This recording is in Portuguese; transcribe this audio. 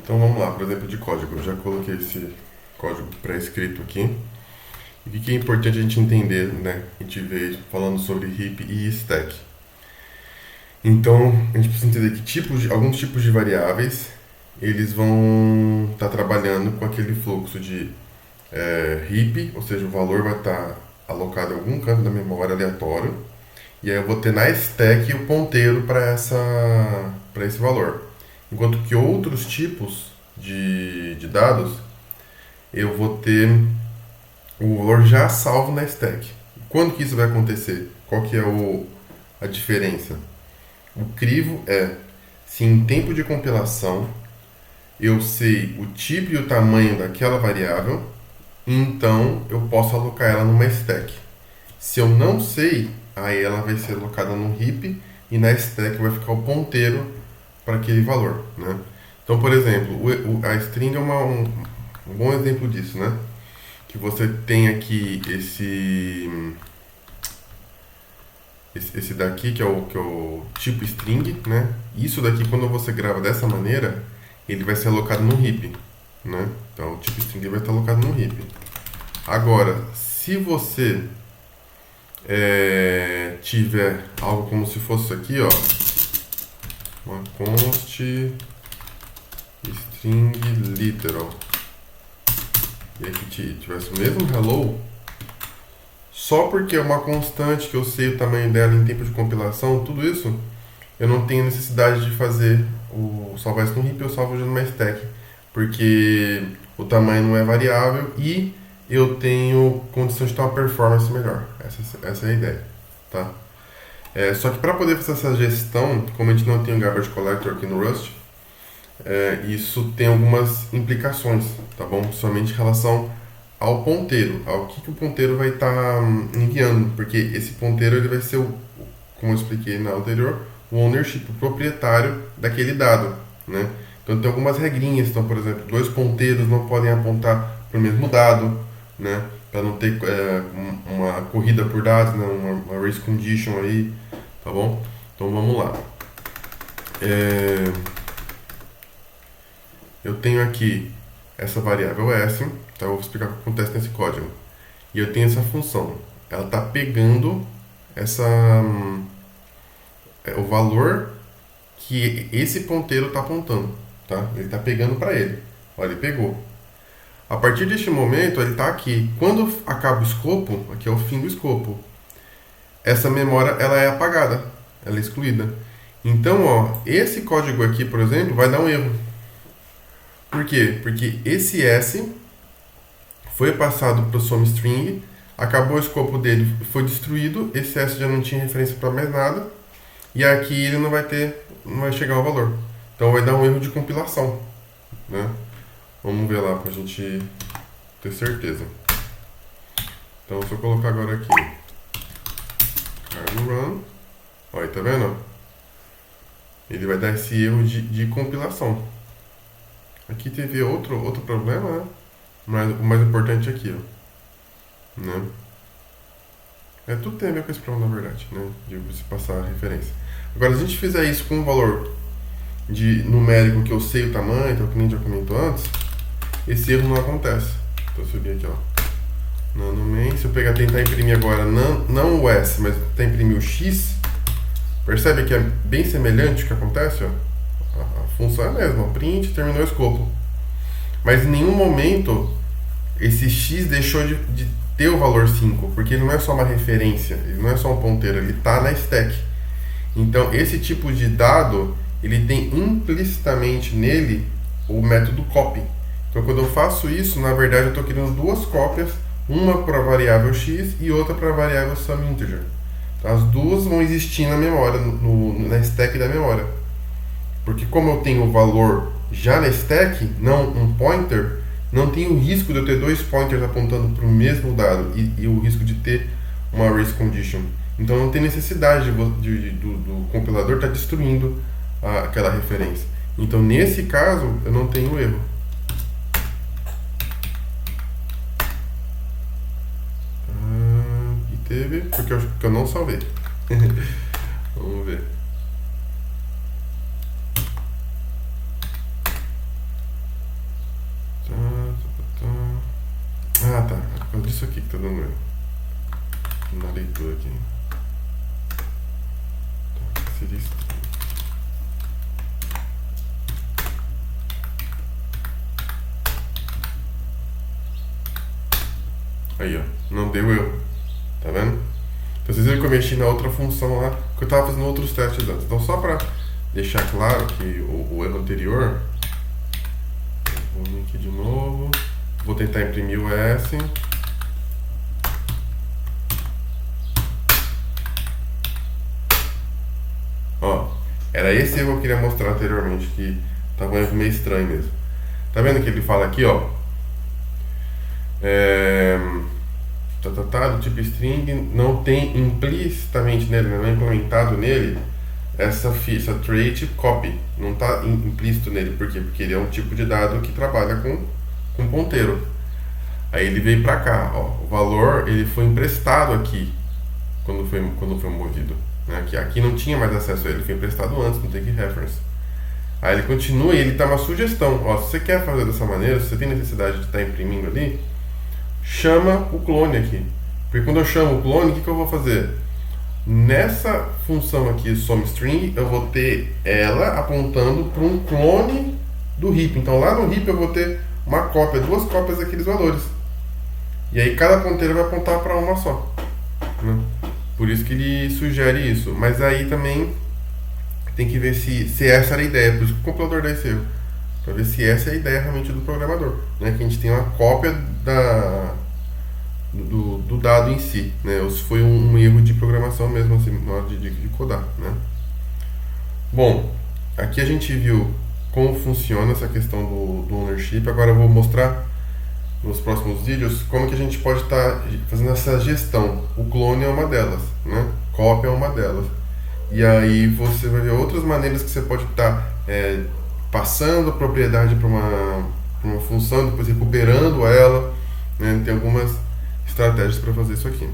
Então vamos lá, por exemplo, de código. Eu já coloquei esse código pré-escrito aqui. E o que é importante a gente entender, né? A gente veio falando sobre heap e stack. Então, a gente precisa entender que alguns tipos de variáveis, eles vão estar trabalhando com aquele fluxo de heap, ou seja, o valor vai estar alocado em algum canto da memória aleatório, e aí eu vou ter na stack o ponteiro para esse valor. Enquanto que outros tipos de dados, eu vou ter o valor já salvo na stack. Quando que isso vai acontecer? Qual que é a diferença? O crivo é se em tempo de compilação eu sei o tipo e o tamanho daquela variável, então eu posso alocar ela numa stack. Se eu não sei, aí ela vai ser alocada no heap e na stack vai ficar o ponteiro para aquele valor, né? Então, por exemplo, a string é um bom exemplo disso, né? Que você tem aqui esse daqui que é o tipo string, né? Isso daqui, quando você grava dessa maneira, ele vai ser alocado no heap, né? Então, o tipo string vai estar alocado no heap. Agora, se você tiver algo como se fosse aqui, ó, uma const string literal, e aqui tivesse o mesmo hello, só porque é uma constante que eu sei o tamanho dela em tempo de compilação, tudo isso, eu não tenho necessidade de salvar isso no heap, eu salvo já numa stack, porque o tamanho não é variável e eu tenho condição de ter uma performance melhor. Essa é a ideia, tá? Só que para poder fazer essa gestão, como a gente não tem um garbage collector aqui no Rust, isso tem algumas implicações, tá bom? Principalmente em relação ao ponteiro, ao que o ponteiro vai estar enviando, porque esse ponteiro ele vai ser, como eu expliquei na anterior, o ownership, o proprietário daquele dado, né? Então tem algumas regrinhas, então, por exemplo, dois ponteiros não podem apontar para o mesmo dado, né? Para não ter uma corrida por dados, né? uma race condition aí, tá bom? Então vamos lá. Eu tenho aqui essa variável s, então eu vou explicar o que acontece nesse código. E eu tenho essa função, ela está pegando o valor que esse ponteiro está apontando, tá? Ele está pegando para ele. Olha, ele pegou. A partir deste momento, ele está aqui. Quando acaba o escopo, aqui é o fim do escopo, essa memória ela é apagada, ela é excluída. Então, ó, esse código aqui, por exemplo, vai dar um erro. Por quê? Porque esse S foi passado para o SomeString, acabou o escopo dele, foi destruído, esse S já não tinha referência para mais nada, e aqui ele não vai chegar ao valor. Então vai dar um erro de compilação, né? Vamos ver lá para a gente ter certeza. Então se eu colocar agora aqui cargo run, olha, tá vendo? Ele vai dar esse erro de compilação. Aqui teve outro problema, né? Mas o mais importante é aqui, ó, né? Tudo tem a ver com esse problema, na verdade, né? De você passar a referência. Agora, se a gente fizer isso com um valor numérico que eu sei o tamanho, então, que nem já comentou antes, esse erro não acontece. Então, eu subir aqui, ó, nano main, se eu tentar imprimir agora, não o S, mas tentar imprimir o X, percebe que é bem semelhante o que acontece, ó? A função é a mesma, print, terminou o escopo. Mas em nenhum momento esse x deixou de ter o valor 5, porque ele não é só uma referência, ele não é só um ponteiro, ele está na stack. Então esse tipo de dado, ele tem implicitamente nele o método copy. Então quando eu faço isso, na verdade eu estou criando duas cópias, uma para a variável x e outra para a variável SomeInteger. Então, as duas vão existir na memória, na stack da memória. Porque como eu tenho o valor já na stack, não um pointer, não tem o risco de eu ter dois pointers apontando para o mesmo dado e o risco de ter uma race condition. Então não tem necessidade do compilador estar destruindo aquela referência. Então nesse caso eu não tenho erro. E teve, porque eu não salvei. Vamos ver. disso aqui que tá dando erro. Na leitura aqui. Tá, seria string. Aí, ó, não deu erro, tá vendo? Então vocês viram que eu mexi na outra função lá, que eu tava fazendo outros testes antes. Então só pra deixar claro que o erro anterior, vou vir aqui de novo, vou tentar imprimir o S. Ó, era esse erro que eu queria mostrar anteriormente, que tava um erro meio estranho mesmo. Tá vendo que ele fala aqui, ó? Do tipo string, não tem implicitamente nele, não é implementado nele essa trait copy, não está implícito nele. Por quê? Porque ele é um tipo de dado que trabalha com ponteiro. Aí ele veio para cá, ó, o valor ele foi emprestado aqui quando foi movido, né? Aqui não tinha mais acesso a ele, foi emprestado antes no take reference. Aí ele continua e ele dá uma sugestão, ó, se você quer fazer dessa maneira, se você tem necessidade de estar imprimindo ali, chama o clone aqui. Porque quando eu chamo o clone, o que eu vou fazer? Nessa função aqui, SOMEString, eu vou ter ela apontando para um clone do heap. Então lá no heap eu vou ter uma cópia, duas cópias daqueles valores. E aí cada ponteiro vai apontar para uma só, né? Por isso que ele sugere isso. Mas aí também tem que ver se essa era a ideia. Por isso que o compilador dá esse erro. Para ver se essa é a ideia realmente do programador, né? Que a gente tem uma cópia do dado em si, né? Ou se foi um erro de programação mesmo, assim, na hora de codar, né? Bom, aqui a gente viu como funciona essa questão do ownership. Agora eu vou mostrar nos próximos vídeos como que a gente pode estar fazendo essa gestão. O clone é uma delas, né? Cópia é uma delas. E aí você vai ver outras maneiras que você pode estar passando a propriedade para uma função, depois recuperando ela, né? Tem algumas estratégias para fazer isso aqui.